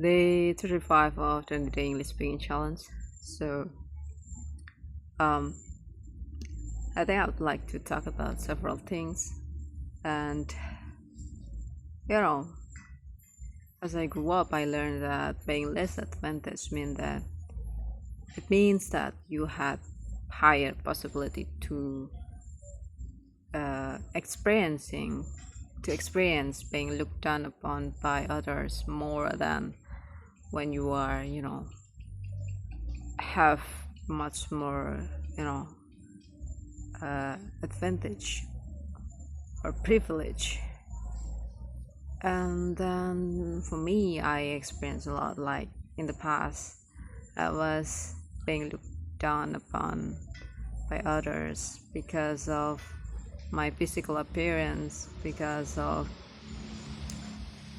Day 35 of 20-day English speaking challenge. So, um, I think I would like to talk about several things. And, you know, as I grew up, I learned that being less advantaged means that you had higher possibility experiencing to experience being looked down upon by others more than when you are, have much more, you know, advantage or privilege. And then for me, I experienced a lot. Like in the past, I was being looked down upon by others because of my physical appearance, because of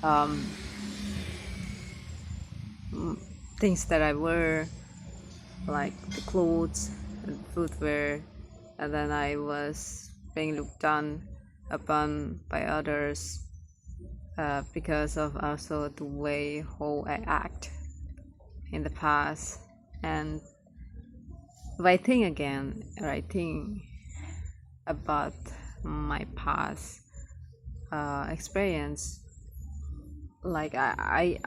um, things that I wear, like the clothes and footwear. And then I was being looked down upon by others because of also the way how I act in the past. And if I think again, or I think about my past experience, like I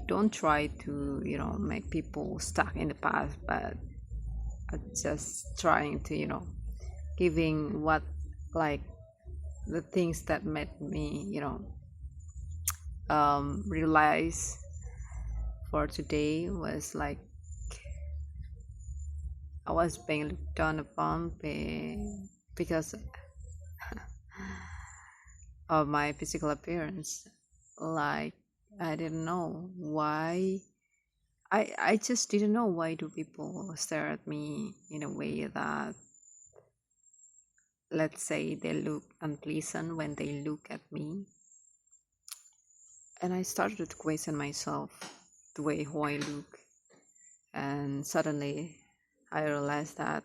don't try to make people stuck in the past, but I'm just trying to giving what, like, the things that made me realize for today was like I was being looked down upon because of my physical appearance. Like I didn't know why. I just didn't know why do people stare at me in a way that, let's say, they look unpleasant when they look at me. And I started to question myself, the way how I look. And suddenly I realized that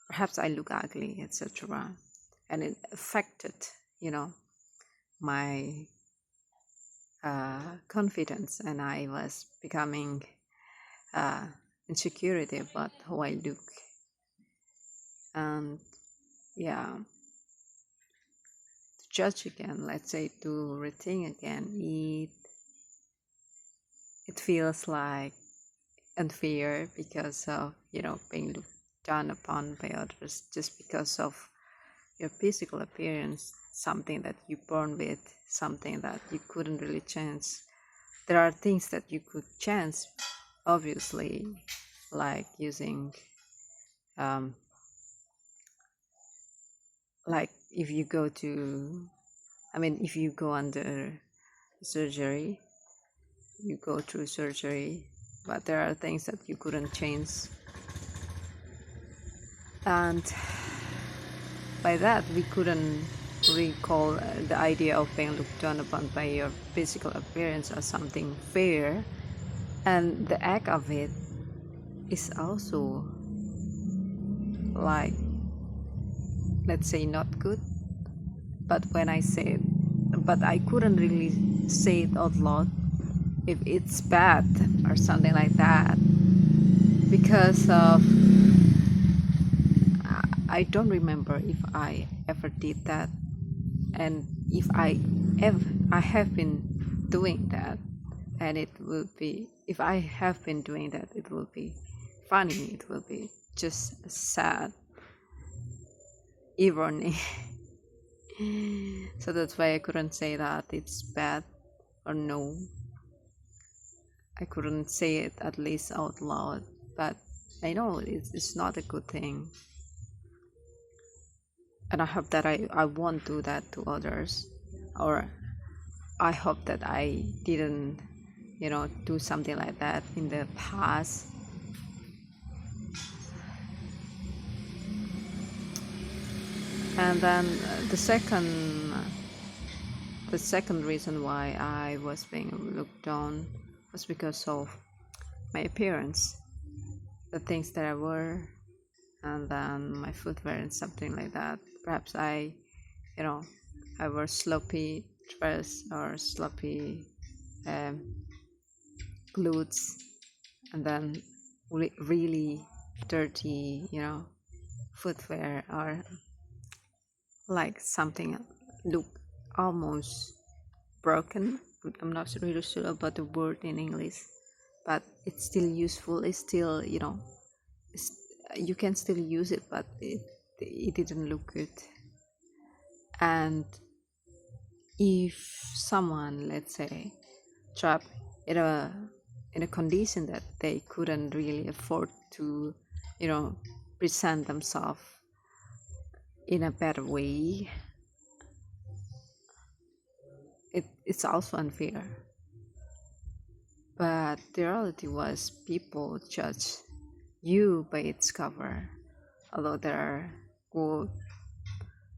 perhaps I look ugly, etc. And it affected, you know, my confidence, and I was becoming uh, insecurity about how I look. And yeah, to judge again, let's say to rethink again, it feels like unfair because of being looked down upon by others just because of your physical appearance, something that you born with, something that you couldn't really change. There are things that you could change, obviously, like using um, like if you go to, I mean, if you go under surgery, you go through surgery, but there are things that you couldn't change. And by that, we couldn't recall the idea of being looked down upon by your physical appearance as something fair. And the act of it is also, like, let's say, not good. But when I say it, but I couldn't really say it out loud if it's bad or something like that, because of I don't remember if I ever did that. And if I have been doing that, and it will be, if I have been doing that, it will be funny, it will be just sad irony. So that's why I couldn't say that it's bad or no. I couldn't say it at least out loud, but I know it's not a good thing. And I hope that I won't do that to others, or I hope that I didn't do something like that in the past. And then the second reason why I was being looked down was because of my appearance, the things that I wore, and then my footwear and something like that. Perhaps you know I wear sloppy dress or sloppy um, clothes, and then really dirty, footwear, or like something look almost broken. I'm not really sure about the word in English, but it's still useful. It's still, it's, you can still use it, but it didn't look good. And if someone, let's say, trapped in a condition that they couldn't really afford to, present themselves in a better way, it's also unfair. But the reality was people judge you by its cover. Although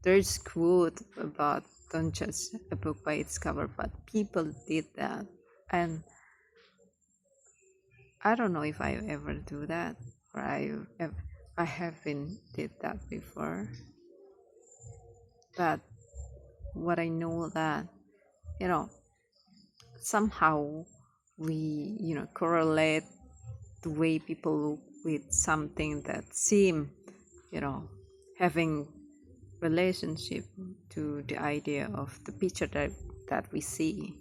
there's quote about don't judge a book by its cover, but people did that. And I don't know if I ever do that, or I have been did that before. But what I know that, somehow we, correlate the way people look with something that seem, having relationship to the idea of the picture that we see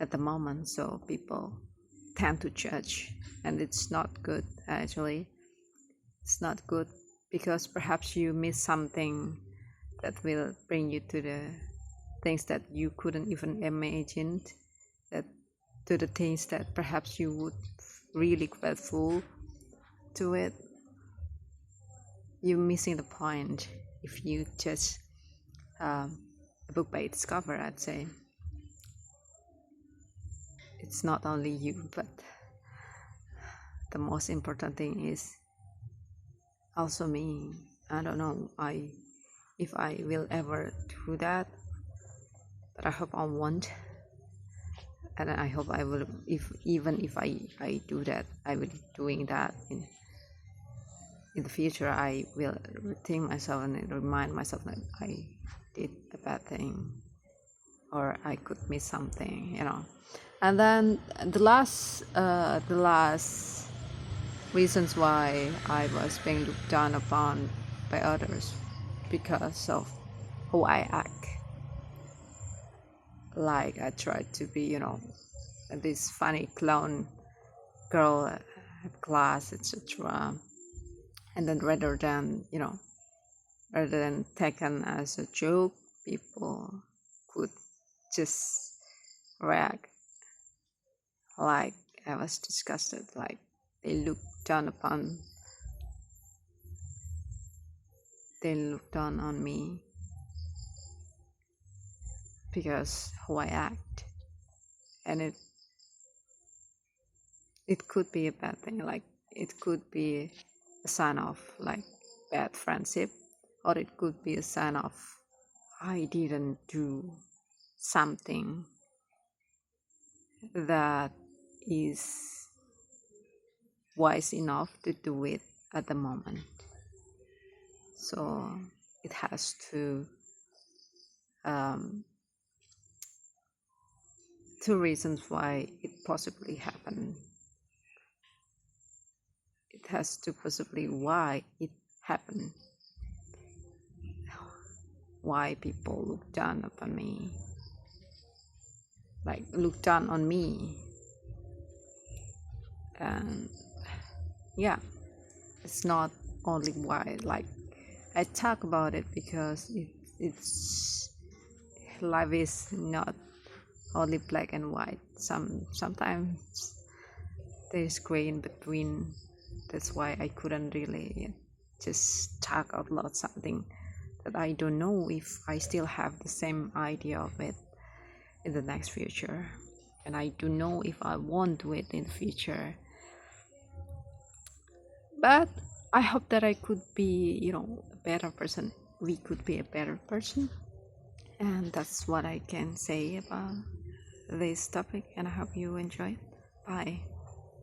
at the moment. So people tend to judge, and it's not good. Actually, it's not good, because perhaps you miss something that will bring you to the things that you couldn't even imagine, that to the things that perhaps you would really grateful to it. You're missing the point if you judge a book by its cover. I'd say it's not only you, but the most important thing is also me. I don't know if I will ever do that, but I hope I won't. And I hope I will, if I do that, I will be doing that in the future. I will think myself and remind myself that I did a bad thing, or I could miss something, And then the last reasons why I was being looked down upon by others, because of how I act. Like I tried to be, this funny clown girl at class, etc. And then rather than taken as a joke, people could just react like I was disgusted, like they looked down on me because how I act. And it could be a bad thing, like it could be a sign of like bad friendship, or it could be a sign of I didn't do something that is wise enough to do it at the moment. So it has to two reasons why it possibly happened. It has to possibly why it happened, why people look down upon me, like look down on me. And yeah, it's not only why, like I talk about it because it's life is not only black and white. Sometimes there's gray in between. That's why I couldn't really just talk out loud something that I don't know if I still have the same idea of it in the next future, and I don't know if I want to do it in the future. But I hope that I could be, a better person. We could be a better person. And that's what I can say about this topic. And I hope you enjoy it. Bye.